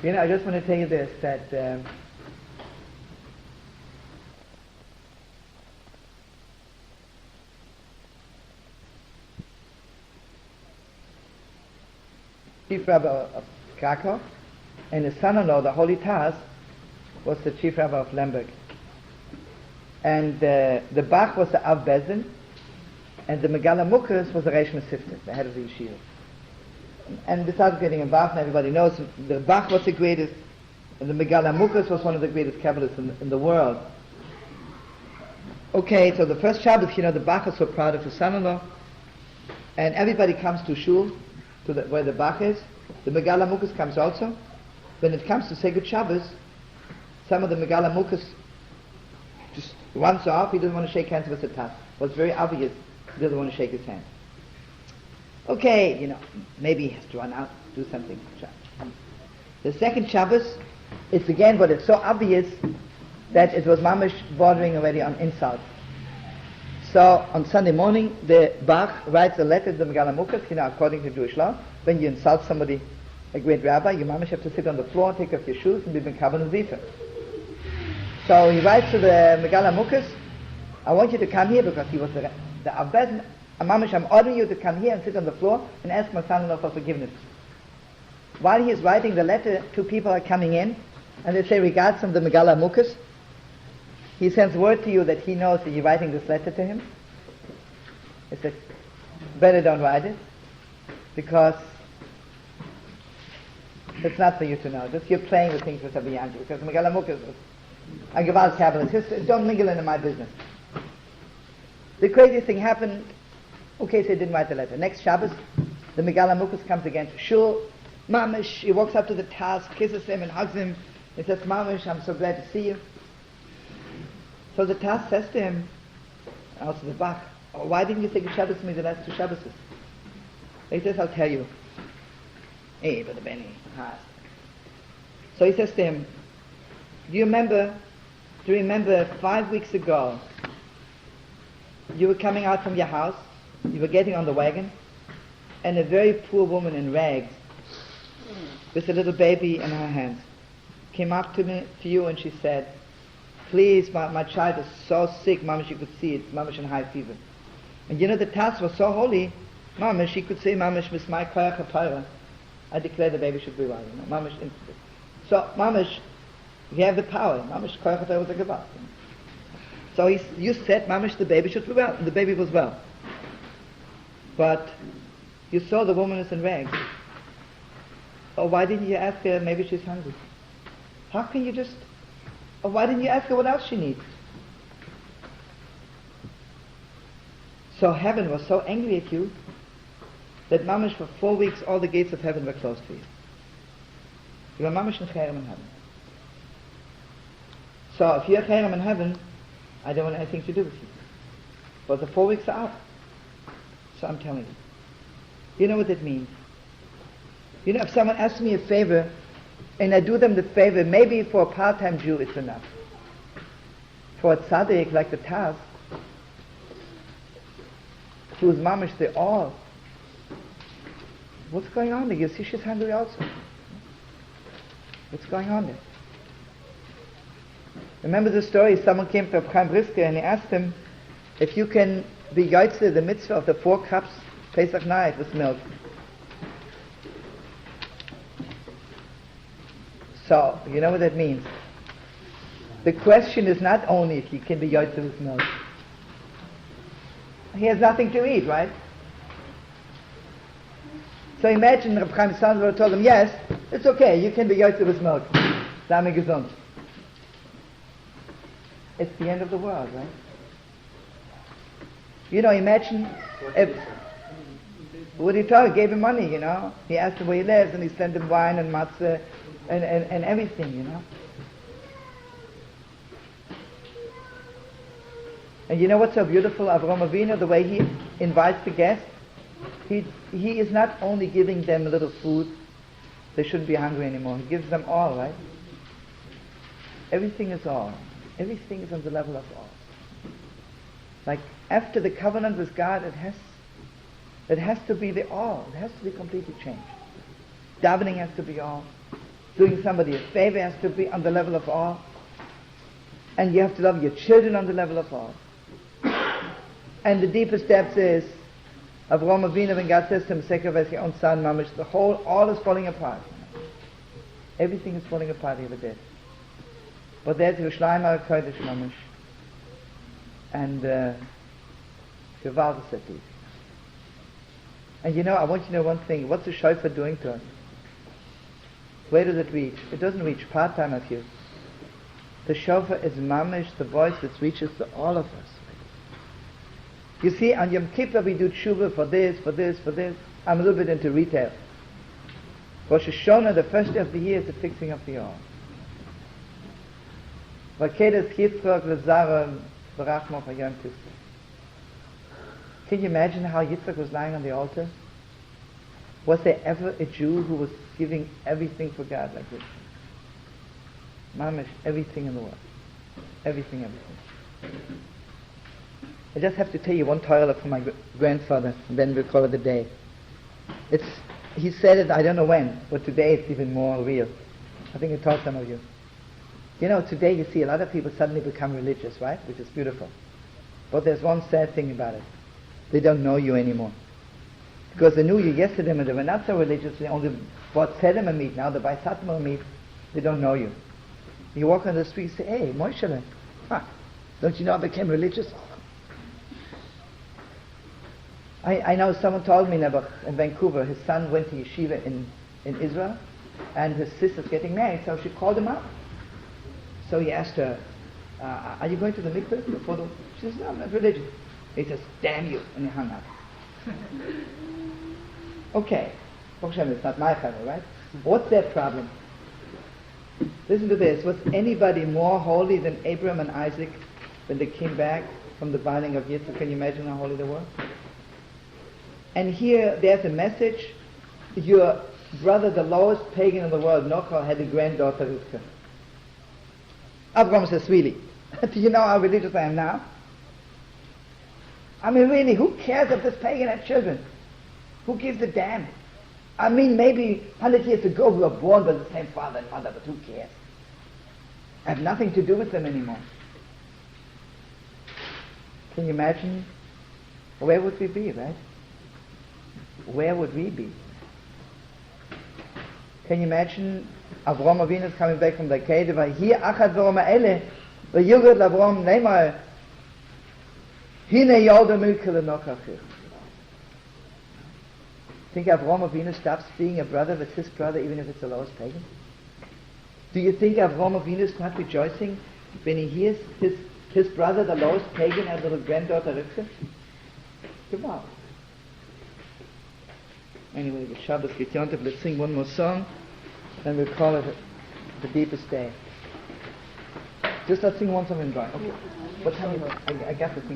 I just want to tell you this, that Chief Rabbi of Krakow, and his son-in-law, the Holy TaZ, was the Chief Rabbi of Lemberg. And the Bach was the Av Bezin, and the Megaleh Amukot was the Reish Mesifta, the head of the yeshiva. And besides getting involved, everybody knows the Bach was the greatest, and the Megaleh Amukot was one of the greatest Kabbalists in the world. Okay, so the first Shabbos, the Bach is so proud of his son-in-law, and everybody comes to Shul, where the Bach is. The Megaleh Amukot comes also. When it comes to say good Shabbos, some of the Megaleh Amukot just runs off. He doesn't want to shake hands with the TaZ. Well, it's very obvious he doesn't want to shake his hand. Okay, maybe he has to run out, do something. The second Shabbos, it's again, but it's so obvious that it was mamish bordering already on insult. So on Sunday morning, the Bach writes a letter to the Megaleh Amukot, according to Jewish law. When you insult somebody, a great rabbi, you mamish have to sit on the floor, take off your shoes, and be mekaban uzifa. So he writes to the Megaleh Amukot, I want you to come here, because he was the Abbez, mamish, I'm ordering you to come here and sit on the floor and ask my son-in-law for forgiveness. While he is writing the letter, two people are coming in, and they say regards from the Megaleh Amukot. He sends word to you that he knows that you're writing this letter to him. He said, better don't write it, because it's not for you to know. Just you're playing with things which are beyond you. Because Megaleh Amukot is a Gewalt Kabbalist. Don't mingle into my business. The craziest thing happened, okay, so he didn't write the letter. Next Shabbos, the Megaleh Amukot comes again to Shul. Mamish, he walks up to the TaZ, kisses him and hugs him. He says, Mamish, I'm so glad to see you. So the TaZ says to him, also the Bach, why didn't you take a Shabbos with me the last two Shabboses? He says, I'll tell you. Hey, but Benny. So he says to him, do you remember 5 weeks ago, you were coming out from your house, you were getting on the wagon, and a very poor woman in rags, with a little baby in her hands, came up to you and she said, please, my child is so sick, Mama, she could see it, Mama, in high fever. And the TaZ was so holy, Mama, she could say, Mama, Miss my koyach hapara, I declare the baby should be well, Mama, instantly. So, Mama, you have the power, Mama, koyach hapara was a gewalt. So you said, Mama, the baby should be well, and the baby was well. But you saw the woman is in rags. Oh, why didn't you ask her, maybe she's hungry? How can you just... Or why didn't you ask her what else she needs? So heaven was so angry at you that mamish for 4 weeks all the gates of heaven were closed for you. You were mamish in cherem in heaven. So if you're cherem in heaven, I don't want anything to do with you. But the 4 weeks are out. So I'm telling you. You know what that means? If someone asks me a favor, and I do them the favor, maybe for a part-time Jew it's enough. For a tzaddik like the TaZ, who's mamish the all, what's going on there? You see she's hungry also. What's going on there? Remember the story, someone came to Chaim Brisker and he asked him if you can be yotzei the mitzvah of the 4 cups Pesach night with milk. So, you know what that means? The question is not only if he can be yotzei with milk. He has nothing to eat, right? So imagine Reb Chaim Sandler told him, yes, it's okay, you can be yotzei with milk. Same gesund. It's the end of the world, right? Imagine if what he told, gave him money, He asked him where he lives and he sent him wine and matzah and everything, And you know what's so beautiful? Avraham Avinu, the way he invites the guests, he is not only giving them a little food, they shouldn't be hungry anymore. He gives them all, right? Everything is all. Everything is on the level of all. Like after the covenant with God, it has to be the all. It has to be completely changed. Davening has to be all. Doing somebody a favor has to be on the level of awe. And you have to love your children on the level of awe. And the deepest depth is, Avraham Avinu, when God says to him, sacrifice your own son, mamish, all is falling apart. Everything is falling apart over there. But there's Yerushalayim HaKodesh mamish. And Gewalt is it. And you know, I want you to know one thing. What's the shofar doing to us? Where does it reach? It doesn't reach part-time of you. The shofar is mamish, the voice that reaches to all of us. You see, on Yom Kippur we do tshuva for this, for this, for this. I'm a little bit into retail. Rosh Hashanah, the first day of the year, is the fixing of the altar. Can you imagine how Yitzchak was lying on the altar? Was there ever a Jew who was giving everything for God like this? Mamish, everything in the world. Everything. I just have to tell you one Torah from my grandfather, and then we'll call it a day. He said it, I don't know when, but today it's even more real. I think I told some of you. You know, today you see a lot of people suddenly become religious, right? Which is beautiful. But there's one sad thing about it. They don't know you anymore. Because they knew you yesterday and they were not so religious. They only bought Sedem meat, now they buy Satmar meat. They don't know you. You walk on the street and say, hey, Moshe, don't you know I became religious? I know someone told me in Vancouver, his son went to yeshiva in Israel, and his sister's getting married, so she called him up. So he asked her, are you going to the mikveh before the... She says, no, I'm not religious. He says, damn you, and he hung up. Okay, it's not my family, right? What's their problem? Listen to this. Was anybody more holy than Abraham and Isaac when they came back from the binding of Yitzchak? Can you imagine how holy they were? And here, there's a message. Your brother, the lowest pagan in the world, Nochal, had a granddaughter, Rivka. Abraham says, really? Do you know how religious I am now? I mean, really, who cares if this pagan had children? Who gives a damn? I mean, maybe 100 years ago we were born by the same father and mother, but who cares? I have nothing to do with them anymore. Can you imagine? Where would we be, right? Where would we be? Can you imagine Avraham Avinu is coming back from the cave? Here, Achad V'Roma Ele, V'Yugad L'Avraham Neymar, Hine Yolda Milke L'Nochachir. Think Avraham Avinu stops being a brother with his brother, even if it's the lowest pagan? Do you think Avraham Avinu is not rejoicing when he hears his brother, the lowest pagan, has a little granddaughter, Rivka? Come on. Anyway, the Shabbos Gityantiv, let's sing one more song, then we'll call it the deepest day. Just let's sing one song and go. Okay. What time is it? I got the thing.